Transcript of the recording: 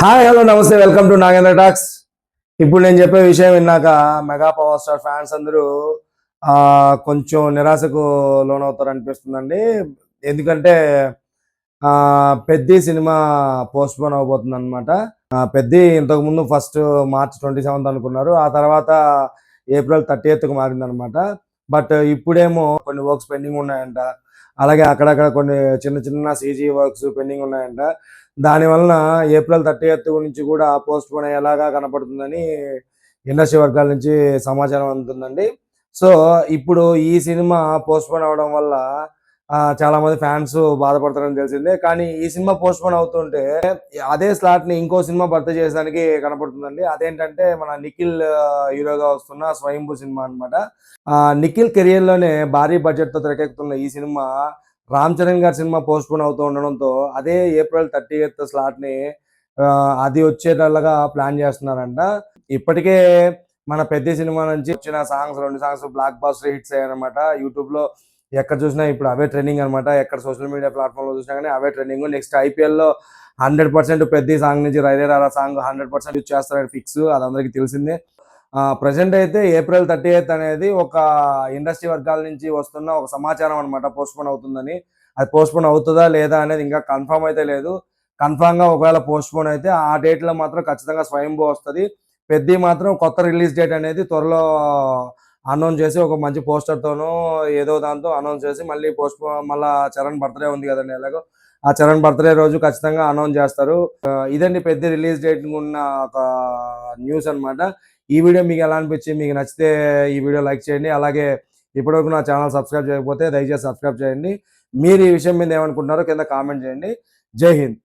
Hi hello నమస్తే welcome to Nagendra talks. ఇప్పుడు నేను చెప్పే విషయం విన్నాక మెగా పవర్ స్టార్ ఫ్యాన్స్ అందరూ కొంచెం నిరాశకు లోనవుతారు అనిపిస్తుందండి. ఎందుకంటే పెద్ది సినిమా పోస్ట్ పోన్ అవబోతుంది అనమాట. పెద్ది ఇంతకుముందు ఫస్ట్ మార్చ్ 27 అనుకున్నారు, ఆ తర్వాత ఏప్రిల్ 30కు మారిందనమాట. బట్ ఇప్పుడేమో కొన్ని వర్క్స్ పెండింగ్ ఉన్నాయంట, అలాగే అక్కడక్కడ కొన్ని చిన్న చిన్న సీజీ వర్క్స్ పెండింగ్ ఉన్నాయంట. దానివలన ఏప్రిల్ 30 నుంచి కూడా పోస్ట్ పోన్ అయ్యేలాగా కనపడుతుందని ఇండస్ట్రీ వర్గాల నుంచి సమాచారం అందుతుందండి. సో ఇప్పుడు ఈ సినిమా పోస్ట్ పోన్ అవడం వల్ల చాలా మంది ఫ్యాన్స్ బాధపడతారని తెలిసిందే. కానీ ఈ సినిమా పోస్ట్ పోన్ అవుతుంటే అదే స్లాట్ ని ఇంకో సినిమా భర్తీ చేయడానికి కనపడుతుందండి. అదేంటంటే మన నిఖిల్ హీరోగా వస్తున్న స్వయంభూ సినిమా అనమాట. నిఖిల్ కెరియర్ లోనే భారీ బడ్జెట్ తో తెరకెక్కుతున్న ఈ సినిమా రామ్ చరణ్ గారి సినిమా పోస్ట్ పోన్ అవుతూ ఉండడంతో అదే ఏప్రిల్ 30th స్లాట్ ని అది వచ్చేటలాగా ప్లాన్ చేస్తున్నారంట. ఇప్పటికే మన పెద్ద సినిమా నుంచి వచ్చిన రెండు సాంగ్స్ బ్లాక్ బాస్టర్ హిట్స్ అయ్యారనమాట. యూట్యూబ్ లో ఎక్కడ చూసినా ఇప్పుడు అవే ట్రెండింగ్ అనమాట. ఎక్కడ సోషల్ మీడియా ప్లాట్ఫామ్ లో చూసినా కానీ అవే ట్రెండింగ్. నెక్స్ట్ IPL లో 100% పెద్ద సాంగ్ నుంచి రైరేరా సాంగ్ 100% యూజ్ చేస్తారని ఫిక్స్, అది అందరికీ తెలిసిందే. ప్రజెంట్ అయితే ఏప్రిల్ 30th అనేది ఒక ఇండస్ట్రీ వర్గాల నుంచి వస్తున్న ఒక సమాచారం అనమాట, పోస్ట్ పోన్ అవుతుందని. అది పోస్ట్ పోన్ అవుతుందా లేదా అనేది ఇంకా కన్ఫర్మ్ అయితే లేదు. కన్ఫామ్ గా ఒకవేళ పోస్ట్ పోన్ అయితే ఆ డేట్ లో మాత్రం ఖచ్చితంగా స్వయంభూ వస్తుంది. పెద్ద మాత్రం కొత్త రిలీజ్ డేట్ అనేది త్వరలో అనౌన్స్ చేసి ఒక మంచి పోస్టర్ తోనో ఏదో దాంతో అనౌన్స్ చేసి మళ్ళీ పోస్ట్ పోన్, మళ్ళీ చరణ్ బర్త్డే ఉంది కదండి, ఎలాగో ఆ చరణ్ బర్త్డే రోజు ఖచ్చితంగా అనౌన్స్ చేస్తారు. ఇదండి పెద్ద రిలీజ్ డేట్ ఉన్న ఒక న్యూస్ అనమాట. ఈ వీడియో మీకు ఎలా అనిపించింది? మీకు నచ్చితే ఈ వీడియో లైక్ చేయండి. అలాగే ఇప్పటివరకు నా ఛానల్ సబ్స్క్రైబ్ చేయకపోతే దయచేసి సబ్స్క్రైబ్ చేయండి. మీరు ఈ విషయం మీద ఏమనుకుంటున్నారో కింద కామెంట్ చేయండి. జై హింద్.